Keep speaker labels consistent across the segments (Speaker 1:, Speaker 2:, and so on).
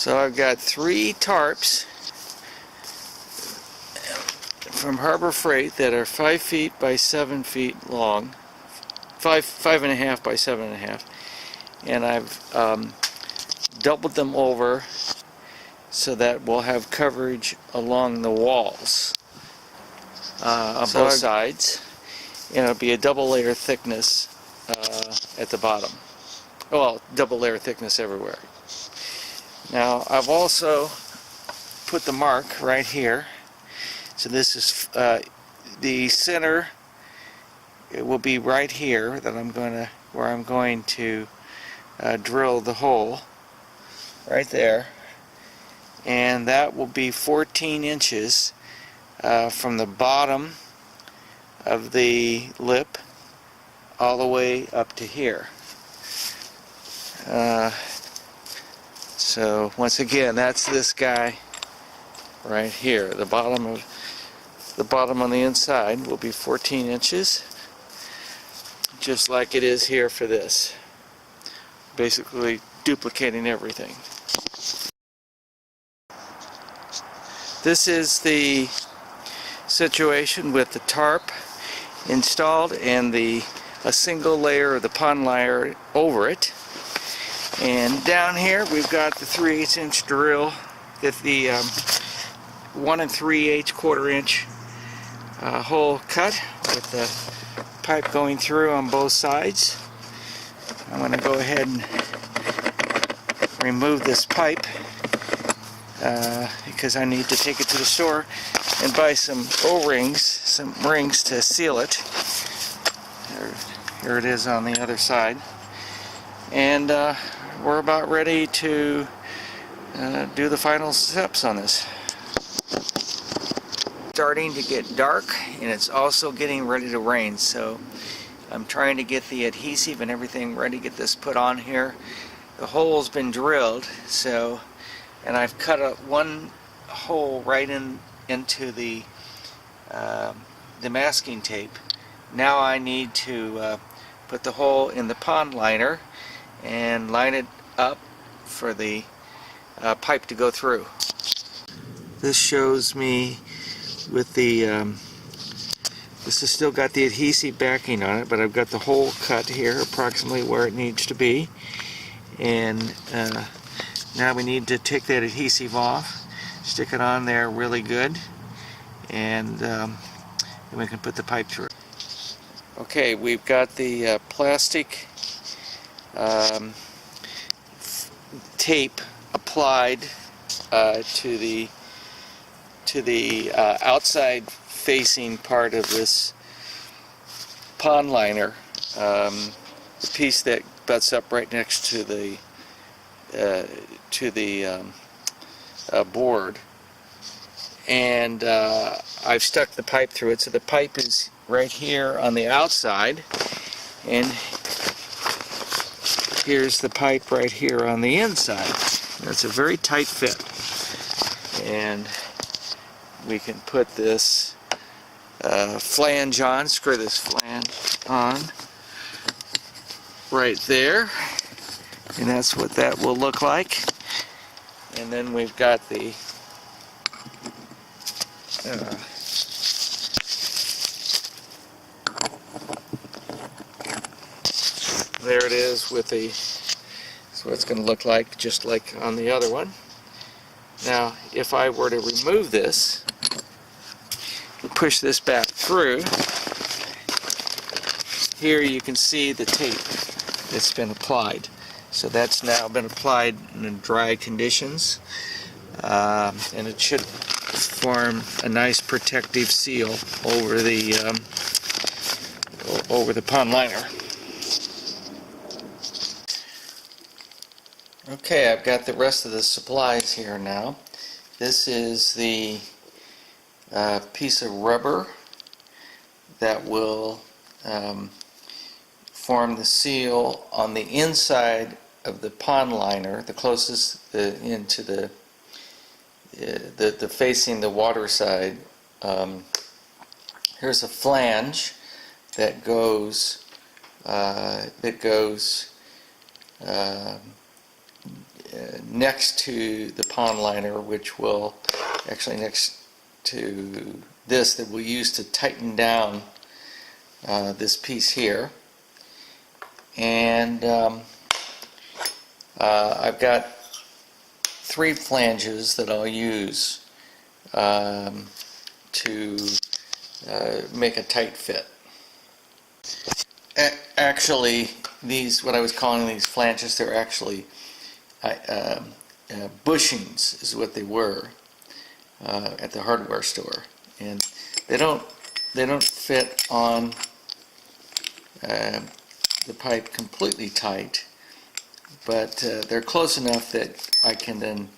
Speaker 1: So I've got 3 tarps from Harbor Freight that are 5 feet by 7 feet long, 5.5 by 7.5, and I've doubled them over so that we'll have coverage along the walls on both sides, and it'll be a double layer thickness at the bottom. Well, double layer thickness everywhere. Now I've also put the mark right here. So this is the center. It will be right here that where I'm going to drill the hole right there, and that will be 14 inches from the bottom of the lip all the way up to here. So once again, that's this guy right here. The bottom on the inside will be 14 inches, just like it is here for this. Basically duplicating everything. This is the situation with the tarp installed and a single layer of the pond liner over it. And down here we've got the 3/8 inch drill, the 1 3/8 1/4-inch hole cut with the pipe going through on both sides. I'm going to go ahead and remove this pipe because I need to take it to the store and buy some O-rings, some rings to seal it. Here it is on the other side. And we're about ready to do the final steps on this. Starting to get dark, and it's also getting ready to rain, so I'm trying to get the adhesive and everything ready to get this put on here. The hole's been drilled, and I've cut one hole right into the masking tape. Now I need to put the hole in the pond liner and line it up for the pipe to go through. This shows me with the this has still got the adhesive backing on it, but I've got the hole cut here approximately where it needs to be, and now we need to take that adhesive off, stick it on there really good, and then we can put the pipe through. Okay, we've got the plastic tape applied to the outside facing part of this pond liner, the piece that butts up right next to the board, and I've stuck the pipe through it. So the pipe is right here on the outside, and here's the pipe right here on the inside. That's a very tight fit, and we can put this flange on, screw this flange on right there, and that's what that will look like. And then we've got the there it is with the, that's what it's going to look like, just like on the other one. Now if I were to remove this, push this back through, here you can see the tape that's been applied. So that's now been applied in dry conditions, and it should form a nice protective seal over the pond liner. Okay, I've got the rest of the supplies here now. This is the piece of rubber that will form the seal on the inside of the pond liner, the closest into the facing the water side. Here's a flange that goes next to the pond liner, which will actually next to this, that we'll use to tighten down this piece here. And I've got 3 flanges that I'll use to make a tight fit. Actually, these, what I was calling these flanges, they're actually bushings is what they were at the hardware store, and they don't fit on the pipe completely tight, but they're close enough that I can then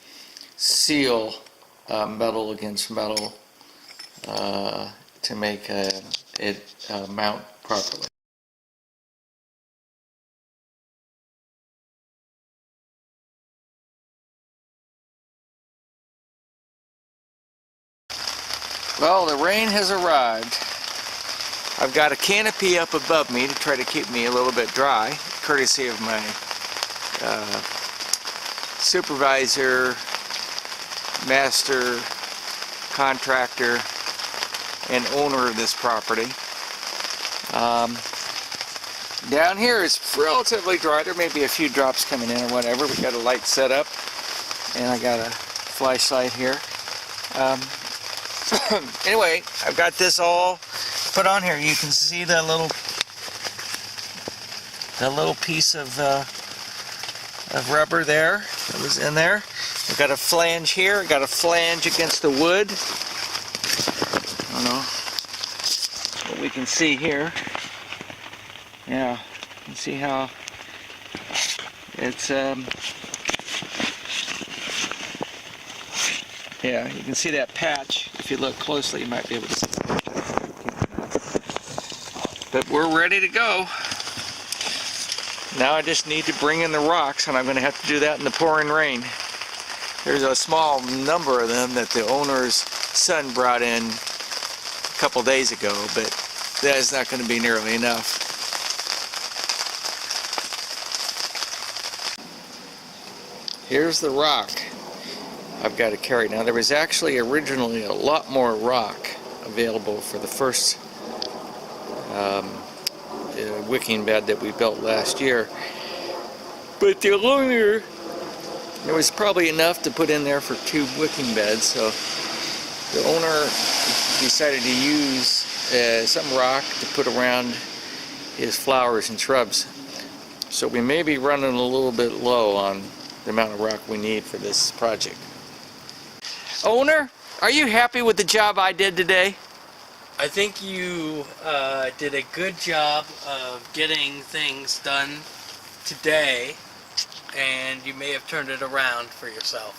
Speaker 1: seal metal against metal to make it mount properly. Well, the rain has arrived. I've got a canopy up above me to try to keep me a little bit dry, courtesy of my supervisor, master, contractor, and owner of this property. Down here it's relatively dry. There may be a few drops coming in or whatever. We got a light set up, and I got a flashlight here. Anyway, I've got this all put on here. You can see the little piece of rubber there that was in there. I've got a flange here. I've got a flange against the wood. I don't know what we can see here. Yeah, you can see how it's yeah, you can see that patch. If you look closely, you might be able to see that. But we're ready to go. Now I just need to bring in the rocks, and I'm going to have to do that in the pouring rain. There's a small number of them that the owner's son brought in a couple days ago, but that is not going to be nearly enough. Here's the rock I've got to carry. Now, there was actually originally a lot more rock available for the first wicking bed that we built last year, but the owner, there was probably enough to put in there for 2 wicking beds, so the owner decided to use some rock to put around his flowers and shrubs. So we may be running a little bit low on the amount of rock we need for this project. Owner, are you happy with the job I did today?
Speaker 2: I think you did a good job of getting things done today, and you may have turned it around for yourself.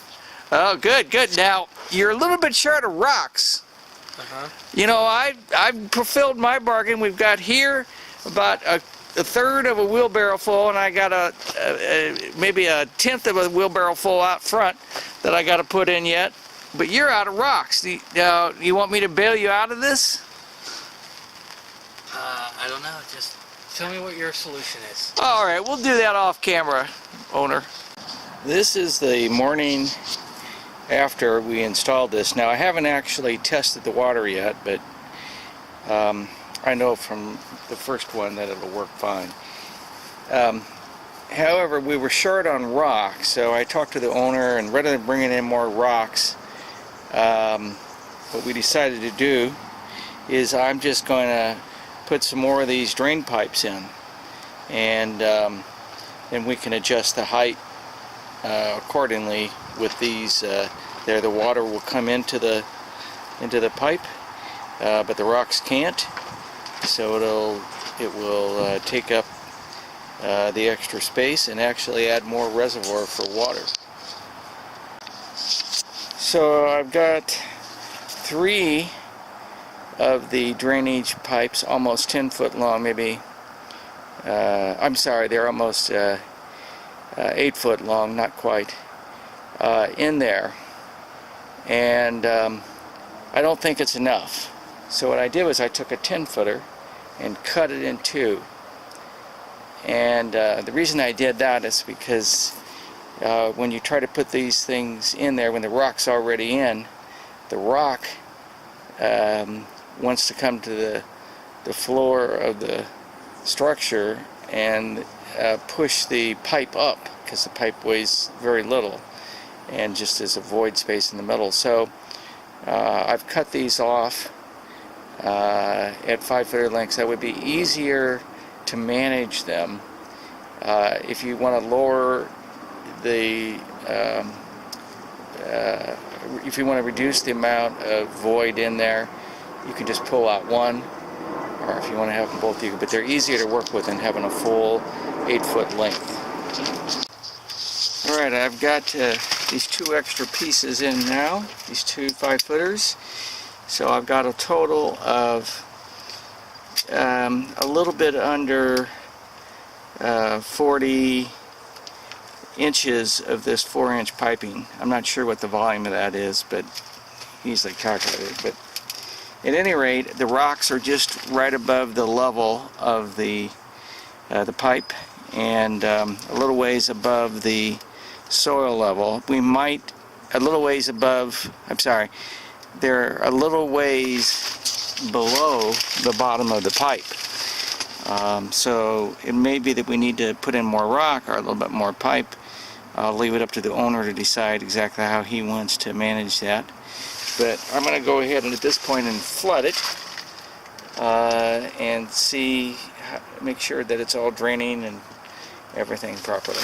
Speaker 1: Oh, good, good. Now, you're a little bit short of rocks. You know, I've fulfilled my bargain. We've got here about a third of a wheelbarrow full, and I got maybe a tenth of a wheelbarrow full out front that I got to put in yet. But you're out of rocks. You want me to bail you out of this?
Speaker 2: I don't know. Just tell me what your solution is.
Speaker 1: All right, we'll do that off camera, owner. This is the morning after we installed this. Now, I haven't actually tested the water yet, but I know from the first one that it'll work fine. However, we were short on rock, so I talked to the owner, and rather than bringing in more rocks, what we decided to do is I'm just going to put some more of these drain pipes in, and then we can adjust the height accordingly with these. There, the water will come into the pipe, but the rocks can't. So it will take up the extra space and actually add more reservoir for water. So I've got 3 of the drainage pipes, almost 10 foot long, maybe. I'm sorry, they're almost 8 foot long, not quite, in there. And I don't think it's enough. So what I did was I took a 10-footer and cut it in 2. And the reason I did that is because when you try to put these things in there, when the rock's already in, the rock wants to come to the floor of the structure and push the pipe up, because the pipe weighs very little and just is a void space in the middle. So I've cut these off at 5-footer lengths. That would be easier to manage them. If you want to lower the if you want to reduce the amount of void in there, you can just pull out one, or if you want to have them both, you can, but they're easier to work with than having a full 8-foot length. Alright, I've got these 2 extra pieces in now, these 2 5-footers. So I've got a total of a little bit under 40 inches of this 4-inch piping. I'm not sure what the volume of that is, but easily calculated. But at any rate, the rocks are just right above the level of the pipe, and a little ways above the soil level. We might a little ways above. I'm sorry. They're a little ways below the bottom of the pipe. So it may be that we need to put in more rock or a little bit more pipe. I'll leave it up to the owner to decide exactly how he wants to manage that. But I'm going to go ahead and at this point and flood it and see, make sure that it's all draining and everything properly.